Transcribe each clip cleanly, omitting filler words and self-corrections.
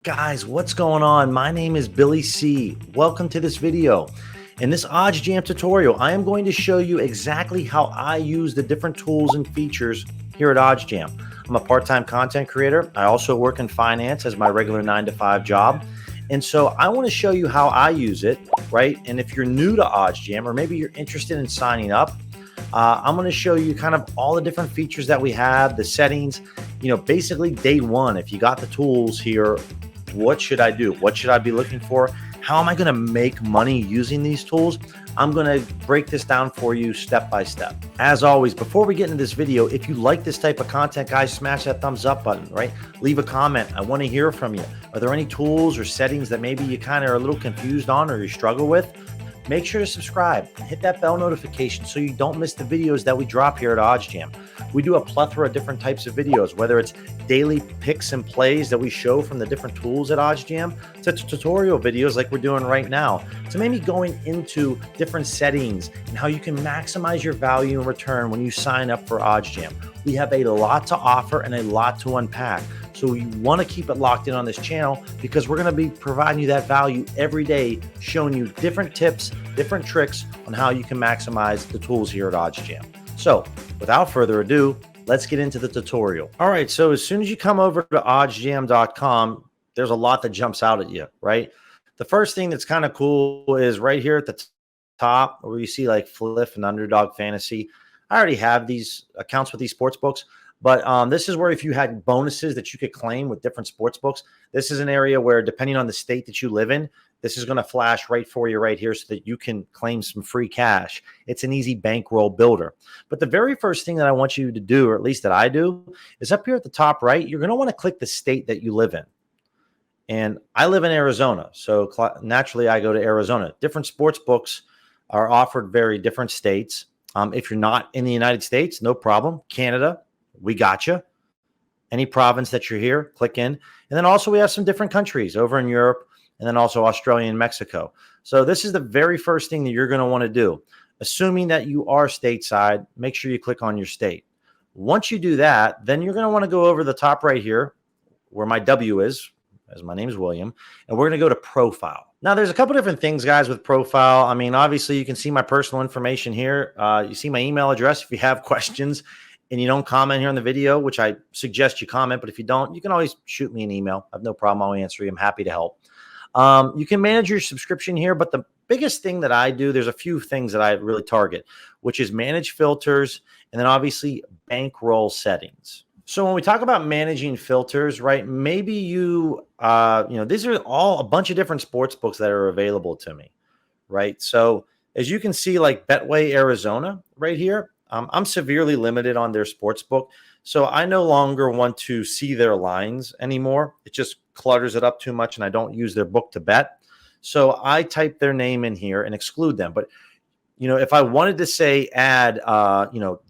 Guys, what's going on? My name is Billy C. Welcome to this video. In this OddsJam tutorial, I am going to show you exactly how I use the different tools and features here at OddsJam. I'm a part-time content creator. I also work in finance as my regular 9-to-5 job. And so I want to show you how I use it, right? And if you're new to OddsJam, or maybe you're interested in signing up, I'm going to show you kind of all the different features that we have, the settings, basically day one. If you got the tools here, what should I do? What should I be looking for? How am I going to make money using these tools? I'm going to break this down for you step by step. As always, before we get into this video, if you like this type of content, guys, smash that thumbs up button, right? Leave a comment. I want to hear from you. Are there any tools or settings that maybe you kind of are a little confused on or you struggle with? Make sure to subscribe and hit that bell notification so you don't miss the videos that we drop here at OddsJam. We do a plethora of different types of videos, whether it's daily picks and plays that we show from the different tools at OddsJam, to tutorial videos like we're doing right now, to maybe going into different settings and how you can maximize your value and return when you sign up for OddsJam. We have a lot to offer and a lot to unpack. So you want to keep it locked in on this channel because we're going to be providing you that value every day, showing you different tips, different tricks on how you can maximize the tools here at OddsJam. So without further ado, let's get into the tutorial. All right, so as soon as you come over to oddsjam.com, there's a lot that jumps out at you, right? The first thing that's kind of cool is right here at the top where you see like Fliff and Underdog Fantasy. I already have these accounts with these sports books. But this is where if you had bonuses that you could claim with different sports books, this is an area where depending on the state that you live in, this is going to flash right for you right here so that you can claim some free cash. It's an easy bankroll builder. But the very first thing that I want you to do, or at least that I do, is up here at the top right, you're going to want to click the state that you live in. And I live in Arizona, so naturally I go to Arizona. Different sports books are offered very different states. If you're not in the United States, no problem. Canada, we got you. Any province that you're here, click in. And then also we have some different countries over in Europe and then also Australia and Mexico. So this is the very first thing that you're going to want to do. Assuming that you are stateside, make sure you click on your state. Once you do that, then you're going to want to go over the top right here where my W is, as my name is William, and we're going to go to profile. Now, there's a couple different things, guys, with profile. I mean, obviously, you can see my personal information here. You see my email address if you have questions and you don't comment here on the video, which I suggest you comment, but if you don't, you can always shoot me an email. I have no problem. I'll answer you. I'm happy to help. You can manage your subscription here, but the biggest thing that I do, there's a few things that I really target, which is manage filters and then obviously bankroll settings. So when we talk about managing filters, right, maybe these are all a bunch of different sports books that are available to me, right? So as you can see, like Betway Arizona right here, I'm severely limited on their sports book. So I no longer want to see their lines anymore. It just clutters it up too much and I don't use their book to bet. So I type their name in here and exclude them. But, if I wanted to say add,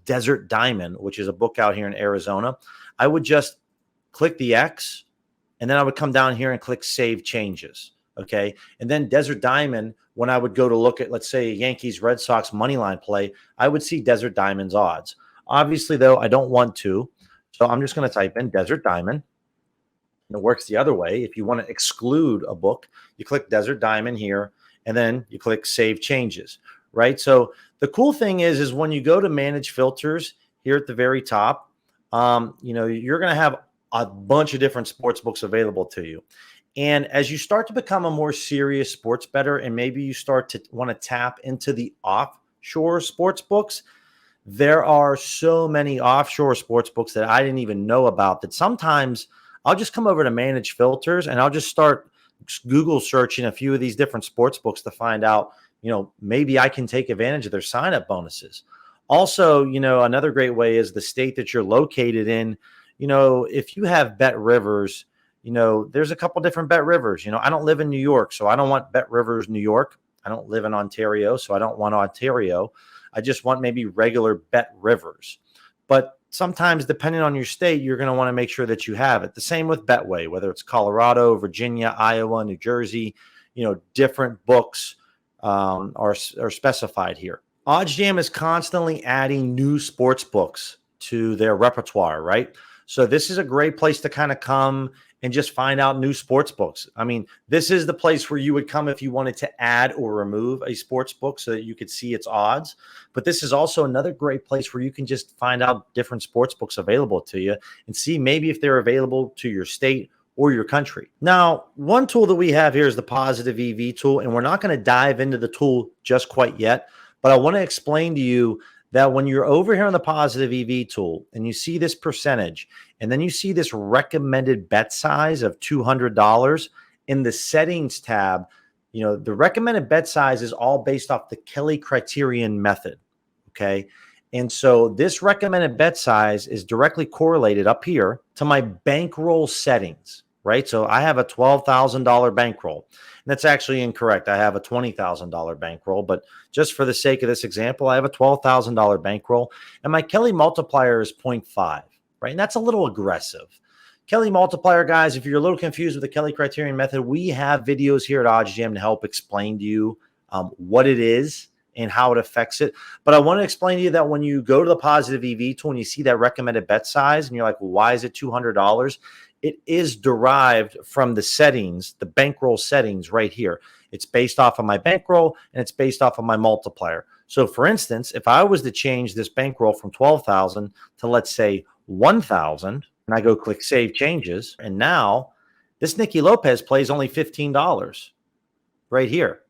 Desert Diamond, which is a book out here in Arizona, I would just click the X and then I would come down here and click Save Changes. Okay. And then Desert Diamond, when I would go to look at, let's say, Yankees Red Sox money line play, I would see Desert Diamond's odds. Obviously, though, I don't want to. So I'm just going to type in Desert Diamond. And it works the other way. If you want to exclude a book, you click Desert Diamond here, and then you click Save Changes, right? So the cool thing is when you go to manage filters here at the very top, you're going to have a bunch of different sports books available to you. And as you start to become a more serious sports bettor and maybe you start to want to tap into the offshore sports books, there are so many offshore sports books that I didn't even know about that sometimes I'll just come over to manage filters and I'll just start Google searching a few of these different sports books to find out, maybe I can take advantage of their sign-up bonuses. Also, another great way is the state that you're located in. If you have Bet Rivers, there's a couple different Bet Rivers. I don't live in New York, so I don't want Bet Rivers, New York. I don't live in Ontario, so I don't want Ontario. I just want maybe regular Bet Rivers. But sometimes, depending on your state, you're going to want to make sure that you have it. The same with Betway, whether it's Colorado, Virginia, Iowa, New Jersey, different books are specified here. OddsJam is constantly adding new sports books to their repertoire, right? So this is a great place to kind of come and just find out new sports books. I mean, this is the place where you would come if you wanted to add or remove a sports book so that you could see its odds. But this is also another great place where you can just find out different sports books available to you and see maybe if they're available to your state or your country. Now, one tool that we have here is the positive EV tool, and we're not going to dive into the tool just quite yet, but I want to explain to you that when you're over here on the positive EV tool and you see this percentage, and then you see this recommended bet size of $200 in the settings tab, you know, the recommended bet size is all based off the Kelly criterion method. Okay. And so this recommended bet size is directly correlated up here to my bankroll settings, right? So I have a $12,000 bankroll. And that's actually incorrect. I have a $20,000 bankroll, but just for the sake of this example, I have a $12,000 bankroll, and my Kelly multiplier is 0.5, right? And that's a little aggressive. Kelly multiplier, guys, if you're a little confused with the Kelly criterion method, we have videos here at OddsJam to help explain to you what it is and how it affects it. But I want to explain to you that when you go to the positive EV tool and you see that recommended bet size and you're like, well, why is it $200? It is derived from the settings, the bankroll settings right here. It's based off of my bankroll and it's based off of my multiplier. So for instance, if I was to change this bankroll from 12,000 to, let's say, 1,000, and I go click save changes, and now this Nicky Lopez plays only $15 right here,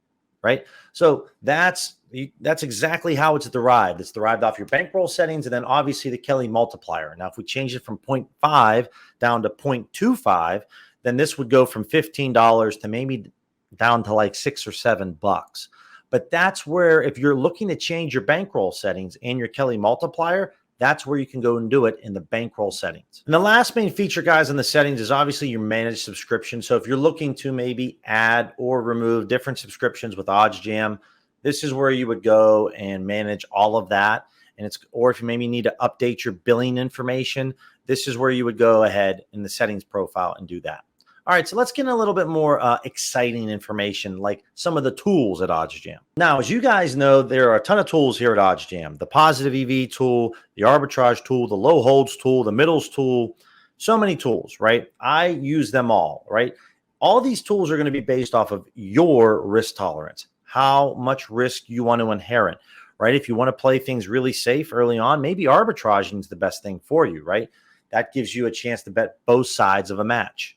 right? So that's exactly how it's derived. It's derived off your bankroll settings and then obviously the Kelly multiplier. Now, if we change it from 0.5 down to 0.25, then this would go from $15 to maybe down to like $6 or $7. But that's where, if you're looking to change your bankroll settings and your Kelly multiplier, that's where you can go and do it in the bankroll settings. And the last main feature, guys, in the settings is obviously your managed subscription. So if you're looking to maybe add or remove different subscriptions with OddsJam, this is where you would go and manage all of that. And or if you maybe need to update your billing information, this is where you would go ahead in the settings profile and do that. All right, so let's get a little bit more exciting information, like some of the tools at OddsJam. Now, as you guys know, there are a ton of tools here at OddsJam. The positive EV tool, the arbitrage tool, the low holds tool, the middles tool, so many tools, right? I use them all, right? All these tools are going to be based off of your risk tolerance, how much risk you want to inherit, right? If you want to play things really safe early on, maybe arbitraging is the best thing for you, right? That gives you a chance to bet both sides of a match.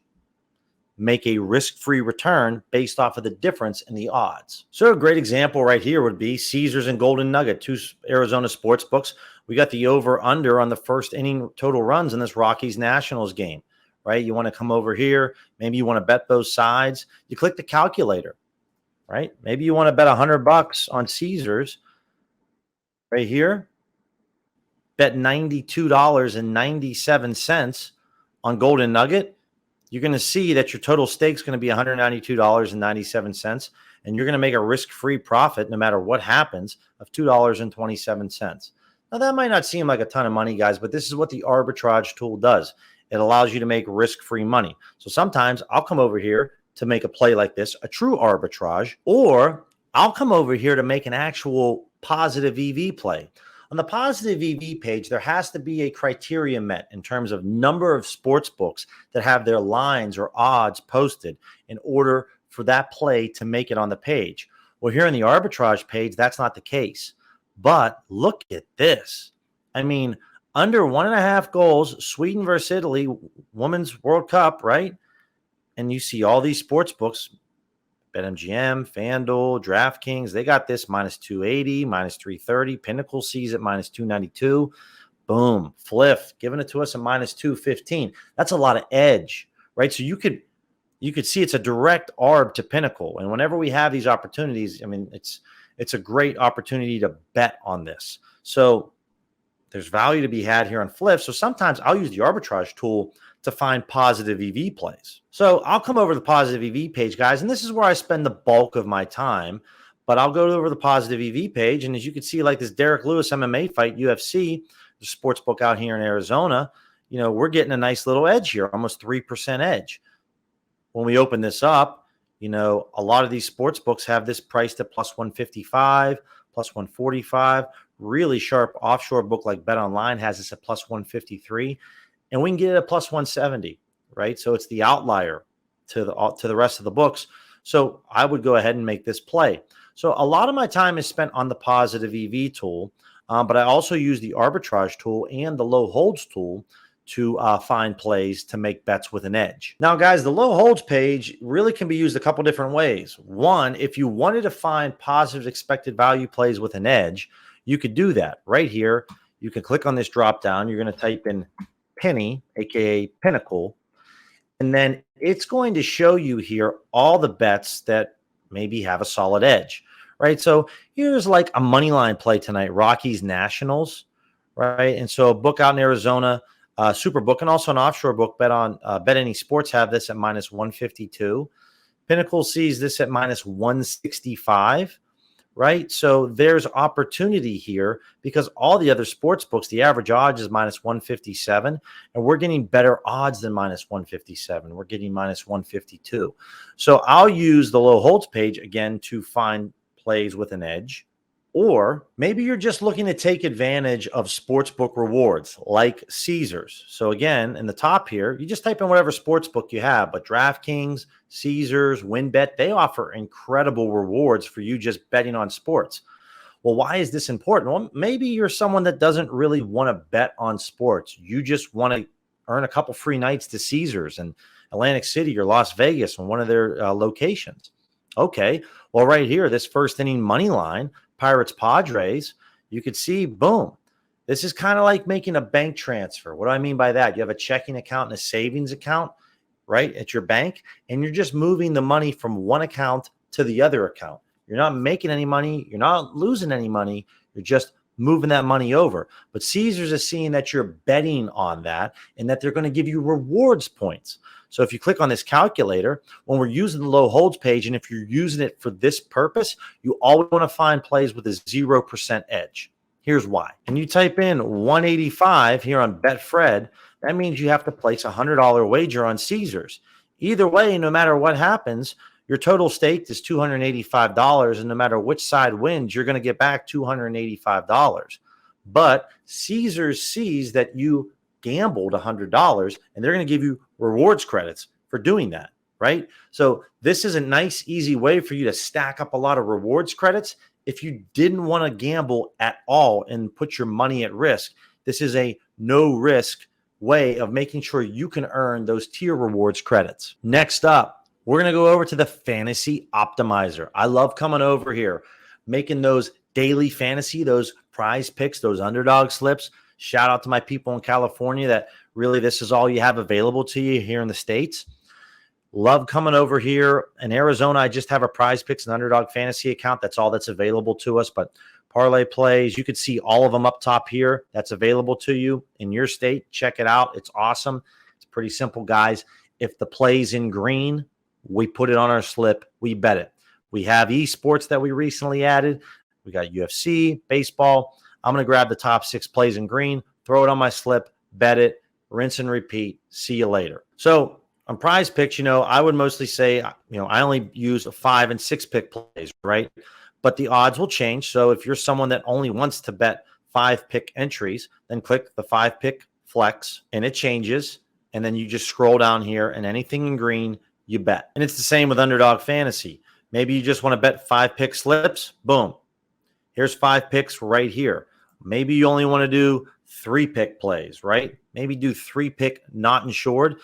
Make a risk-free return based off of the difference in the odds. So a great example right here would be Caesars and Golden Nugget, two Arizona sports books. We got the over-under on the first inning total runs in this Rockies-Nationals game, right? You want to come over here. Maybe you want to bet both sides. You click the calculator, right? Maybe you want to bet $100 on Caesars right here. Bet $92.97 on Golden Nugget. You're going to see that your total stake is going to be $192.97, and you're going to make a risk-free profit no matter what happens of $2.27. Now, that might not seem like a ton of money, guys, but this is what the arbitrage tool does. It allows you to make risk-free money. So sometimes I'll come over here to make a play like this, a true arbitrage, or I'll come over here to make an actual positive EV play. On the positive EV page, there has to be a criteria met in terms of number of sports books that have their lines or odds posted in order for that play to make it on the page. Well, here in the arbitrage page, that's not the case. But look at this. I mean, under 1.5 goals, Sweden versus Italy, Women's World Cup, right? And you see all these sports books, BetMGM, FanDuel, DraftKings, they got this minus 280, minus 330. Pinnacle sees it minus 292. Boom, Fliff giving it to us at minus 215. That's a lot of edge, right? So you could see it's a direct arb to Pinnacle. And whenever we have these opportunities, I mean, it's a great opportunity to bet on this. So there's value to be had here on Fliff. So sometimes I'll use the arbitrage tool to find positive EV plays. So I'll come over to the positive EV page, guys, and this is where I spend the bulk of my time. But I'll go over the positive EV page, and as you can see, like this Derek Lewis MMA fight, UFC, the sports book out here in Arizona, you know, we're getting a nice little edge here, almost 3% edge. When we open this up, you know, a lot of these sports books have this priced at plus 155, plus 145. Really sharp offshore book like Bet Online has this at plus 153. And we can get it at plus 170, right? So it's the outlier to the rest of the books. So I would go ahead and make this play. So a lot of my time is spent on the positive EV tool, but I also use the arbitrage tool and the low holds tool to find plays to make bets with an edge. Now, guys, the low holds page really can be used a couple different ways. One, if you wanted to find positive expected value plays with an edge, you could do that right here. You can click on this drop down. You're going to type in penny, aka pinnacle, and then it's going to show you here all the bets that maybe have a solid edge, right? So here's like a money line play tonight, Rockies Nationals, right? And so a book out in Arizona, super book, and also an offshore book, bet on Bet Any Sports, have this at minus 152. Pinnacle sees this at minus 165. Right? So there's opportunity here because all the other sports books, the average odds is minus 157, and we're getting better odds than minus 157. We're getting minus 152. So I'll use the low holds page again to find plays with an edge. Or maybe you're just looking to take advantage of sportsbook rewards like Caesars. So again, in the top here, you just type in whatever sportsbook you have, but DraftKings, Caesars, WinBet, they offer incredible rewards for you just betting on sports. Well, why is this important? Well, maybe you're someone that doesn't really want to bet on sports. You just want to earn a couple free nights to Caesars in Atlantic City or Las Vegas on one of their locations. Okay, well, right here, this first inning money line, Pirates Padres, you could see, boom. This is kind of like making a bank transfer. What do I mean by that? You have a checking account and a savings account, right, at your bank, and you're just moving the money from one account to the other account. You're not making any money. You're not losing any money. You're just moving that money over. But Caesars is seeing that you're betting on that and that they're going to give you rewards points. So if you click on this calculator, when we're using the low holds page, and if you're using it for this purpose, you always want to find plays with a 0% edge. Here's why. And you type in 185 here on Betfred, that means you have to place a $100 wager on Caesars. Either way, no matter what happens, your total stake is $285, and no matter which side wins, you're going to get back $285. But Caesars sees that you gambled $100, and they're going to give you rewards credits for doing that, right? So this is a nice, easy way for you to stack up a lot of rewards credits. If you didn't want to gamble at all and put your money at risk, this is a no risk way of making sure you can earn those tier rewards credits. Next up, we're going to go over to the Fantasy Optimizer. I love coming over here, making those daily fantasy, those prize picks, those underdog slips. Shout out to my people in California that really this is all you have available to you here in the States. Love coming over here. In Arizona, I just have a prize picks and underdog fantasy account. That's all that's available to us. But parlay plays, you could see all of them up top here. That's available to you in your state. Check it out. It's awesome. It's pretty simple, guys. If the play's in green, we put it on our slip. We bet it. We have esports that we recently added. We got UFC, baseball. I'm going to grab the top 6 plays in green, throw it on my slip, bet it, rinse and repeat. See you later. So on prize picks, I would mostly say, I only use 5 and 6 pick plays, right? But the odds will change. So if you're someone that only wants to bet 5 pick entries, then click the 5 pick flex and it changes. And then you just scroll down here and anything in green, you bet. And it's the same with underdog fantasy. Maybe you just want to bet 5 pick slips. Boom. Here's 5 picks right here. Maybe you only want to do 3 pick plays, right? Maybe do 3 pick not insured.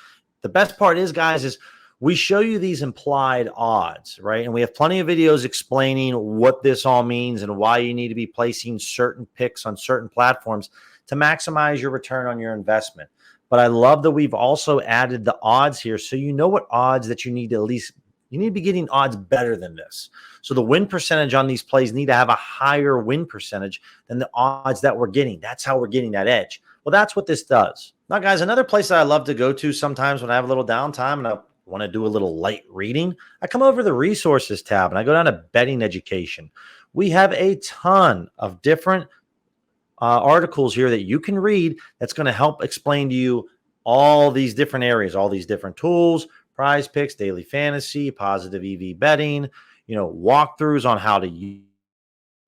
The best part is, guys, is we show you these implied odds, right? And we have plenty of videos explaining what this all means and why you need to be placing certain picks on certain platforms to maximize your return on your investment. But I love that we've also added the odds here so you know what odds that you need to at least you need to be getting odds better than this. So the win percentage on these plays need to have a higher win percentage than the odds that we're getting. That's how we're getting that edge. Well, that's what this does. Now, guys, another place that I love to go to sometimes when I have a little downtime and I want to do a little light reading, I come over to the resources tab and I go down to betting education. We have a ton of different articles here that you can read that's going to help explain to you all these different areas, all these different tools, prize picks, daily fantasy, positive EV betting, walkthroughs on how to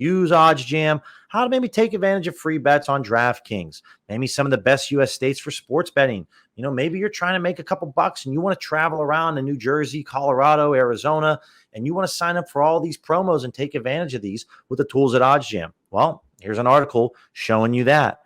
use OddsJam, how to maybe take advantage of free bets on DraftKings, maybe some of the best U.S. states for sports betting. Maybe you're trying to make a couple bucks and you want to travel around to New Jersey, Colorado, Arizona, and you want to sign up for all these promos and take advantage of these with the tools at OddsJam. Well, here's an article showing you that.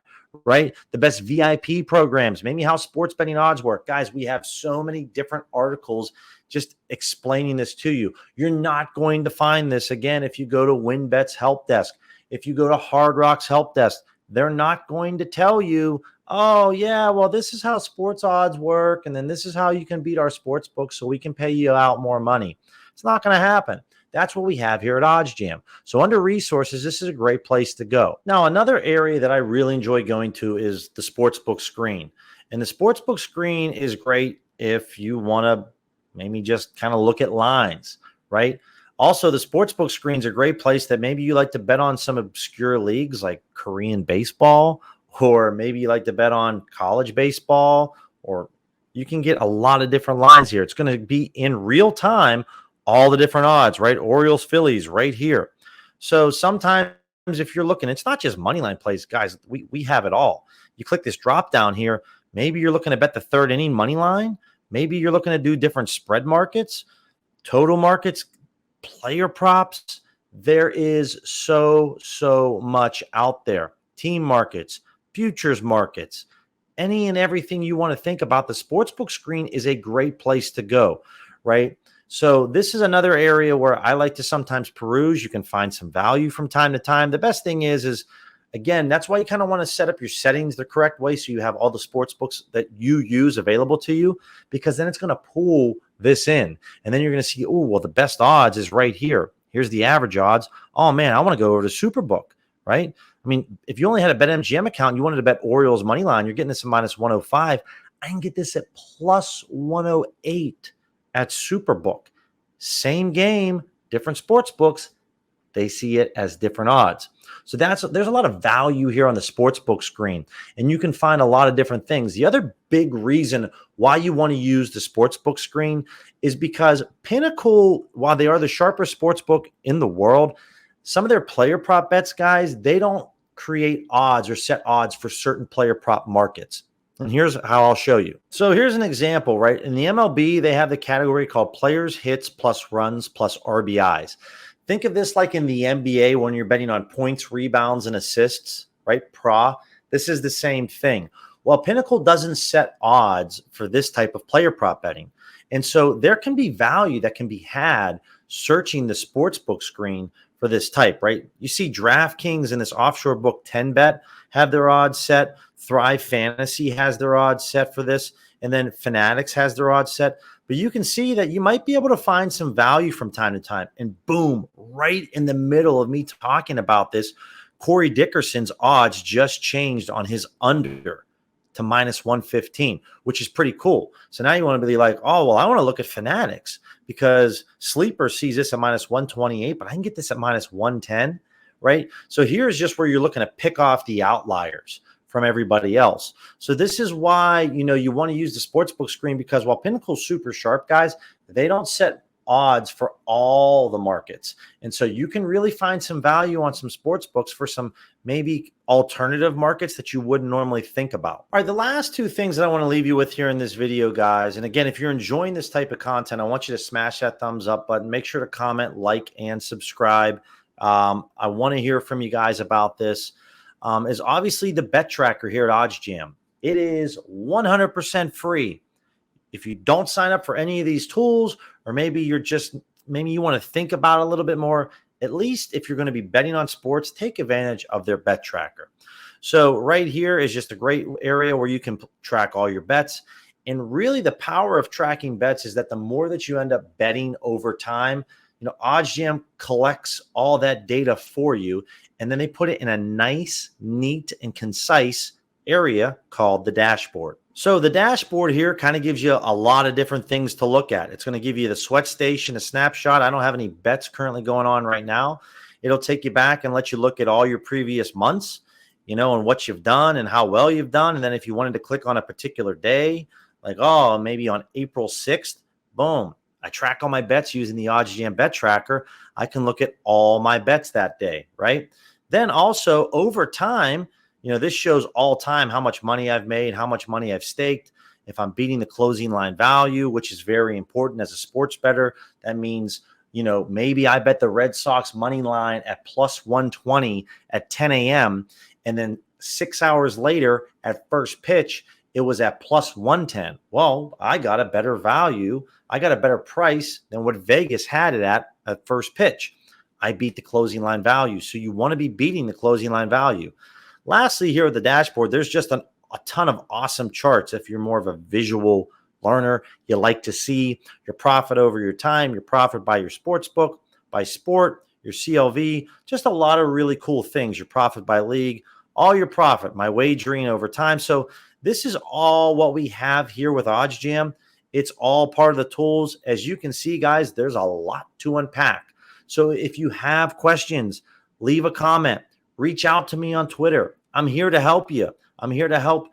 Right? The best VIP programs, maybe how sports betting odds work. Guys, we have so many different articles just explaining this to you. You're not going to find this again if you go to WinBet's help desk. If you go to Hard Rock's help desk, they're not going to tell you, oh, yeah, well, this is how sports odds work, and then this is how you can beat our sports book so we can pay you out more money. It's not going to happen. That's what we have here at OddsJam. So under resources, this is a great place to go. Now, another area that I really enjoy going to is the Sportsbook screen. And the Sportsbook screen is great if you want to maybe just kind of look at lines, right? Also, the Sportsbook screen is a great place that maybe you like to bet on some obscure leagues like Korean baseball, or maybe you like to bet on college baseball, or you can get a lot of different lines here. It's going to be in real time, all the different odds, right? Orioles, Phillies right here. So sometimes if you're looking, it's not just money line plays, guys. We have it all. You click this drop down here. Maybe you're looking to bet the third inning money line. Maybe you're looking to do different spread markets, total markets, player props. There is so much out there. Team markets, futures markets, any and everything you want to think about. The Sportsbook screen is a great place to go, right? So this is another area where I like to sometimes peruse. You can find some value from time to time. The best thing is again, that's why you kind of want to set up your settings the correct way so you have all the sports books that you use available to you, because then it's going to pull this in. And then you're going to see, oh, well, the best odds is right here. Here's the average odds. Oh, man, I want to go over to Superbook, right? I mean, if you only had a BetMGM account and you wanted to bet Orioles money line, you're getting this at minus 105. I can get this at plus 108 at Superbook. Same game, different sports books. They see it as different odds. So there's a lot of value here on the Sportsbook screen, and you can find a lot of different things. The other big reason why you want to use the Sportsbook screen is because Pinnacle, while they are the sharpest sportsbook in the world, some of their player prop bets, guys, they don't create odds or set odds for certain player prop markets. And here's how I'll show you. So here's an example, right? In the MLB, they have the category called players, hits, plus runs, plus RBIs. Think of this like in the NBA when you're betting on points, rebounds, and assists, right? This is the same thing. Well, Pinnacle doesn't set odds for this type of player prop betting. And so there can be value that can be had searching the Sportsbook screen for this type, right? You see DraftKings and this offshore book 10 bet have their odds set. Thrive Fantasy has their odds set for this. And then Fanatics has their odds set. But you can see that you might be able to find some value from time to time. And boom, right in the middle of me talking about this, Corey Dickerson's odds just changed on his under to minus 115, which is pretty cool. So now you want to be like, oh, well, I want to look at Fanatics because Sleeper sees this at minus 128, but I can get this at minus 110, right? So here's just where you're looking to pick off the outliers from everybody else. So this is why, you want to use the Sportsbook screen, because while Pinnacle's super sharp, guys, they don't set odds for all the markets. And so you can really find some value on some sports books for some maybe alternative markets that you wouldn't normally think about. All right, the last two things that I want to leave you with here in this video, guys. And again, if you're enjoying this type of content, I want you to smash that thumbs up button. Make sure to comment, like, and subscribe. I want to hear from you guys about this. Is obviously the bet tracker here at OddsJam. It is 100% free. If you don't sign up for any of these tools, or maybe you want to think about it a little bit more, at least if you're going to be betting on sports, take advantage of their bet tracker. So right here is just a great area where you can track all your bets. And really the power of tracking bets is that the more that you end up betting over time, OddsJam collects all that data for you, and then they put it in a nice, neat, and concise area called the dashboard. So the dashboard here kind of gives you a lot of different things to look at. It's going to give you the sweat station, a snapshot. I don't have any bets currently going on right now. It'll take you back and let you look at all your previous months, and what you've done and how well you've done. And then if you wanted to click on a particular day, like, oh, maybe on April 6th, boom, I track all my bets using the OddsJam bet tracker. I can look at all my bets that day, right? Then also over time, this shows all time how much money I've made, how much money I've staked. If I'm beating the closing line value, which is very important as a sports bettor, that means, maybe I bet the Red Sox money line at plus 120 at 10 a.m. And then 6 hours later at first pitch, it was at plus 110. Well, I got a better value. I got a better price than what Vegas had it at first pitch. I beat the closing line value. So you want to be beating the closing line value. Lastly, here at the dashboard, there's just a ton of awesome charts. If you're more of a visual learner, you like to see your profit over your time, your profit by your sports book, by sport, your CLV, just a lot of really cool things, your profit by league, all your profit, my wagering over time. So this is all what we have here with OddsJam. It's all part of the tools. As you can see, guys, there's a lot to unpack. So if you have questions, leave a comment, reach out to me on Twitter. I'm here to help you. I'm here to help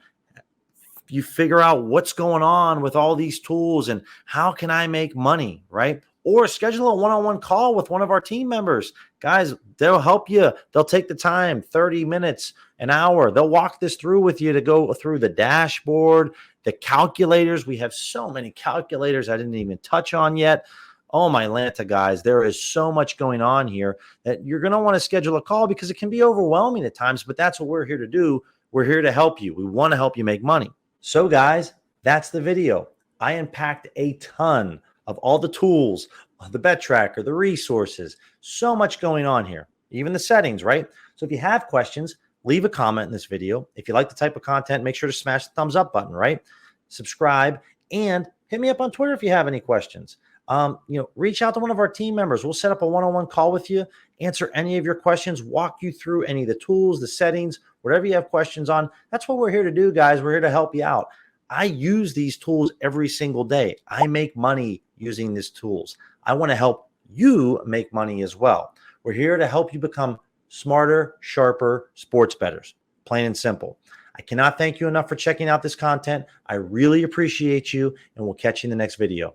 you figure out what's going on with all these tools and how can I make money, right? Or schedule a one-on-one call with one of our team members. Guys, they'll help you. They'll take the time, 30 minutes, an hour. They'll walk this through with you to go through the dashboard, the calculators. We have so many calculators I didn't even touch on yet. Oh, my Lanta, guys, there is so much going on here that you're going to want to schedule a call because it can be overwhelming at times, but that's what we're here to do. We're here to help you. We want to help you make money. So, guys, that's the video. I unpacked a ton of all the tools, the bet tracker, the resources, so much going on here, even the settings, right? So if you have questions, leave a comment in this video. If you like the type of content, make sure to smash the thumbs up button, right? Subscribe and hit me up on Twitter if you have any questions. Reach out to one of our team members. We'll set up a one-on-one call with you, answer any of your questions, walk you through any of the tools, the settings, whatever you have questions on. That's what we're here to do, guys. We're here to help you out. I use these tools every single day. I make money using these tools. I want to help you make money as well. We're here to help you become smarter, sharper sports bettors, plain and simple. I cannot thank you enough for checking out this content. I really appreciate you, and we'll catch you in the next video.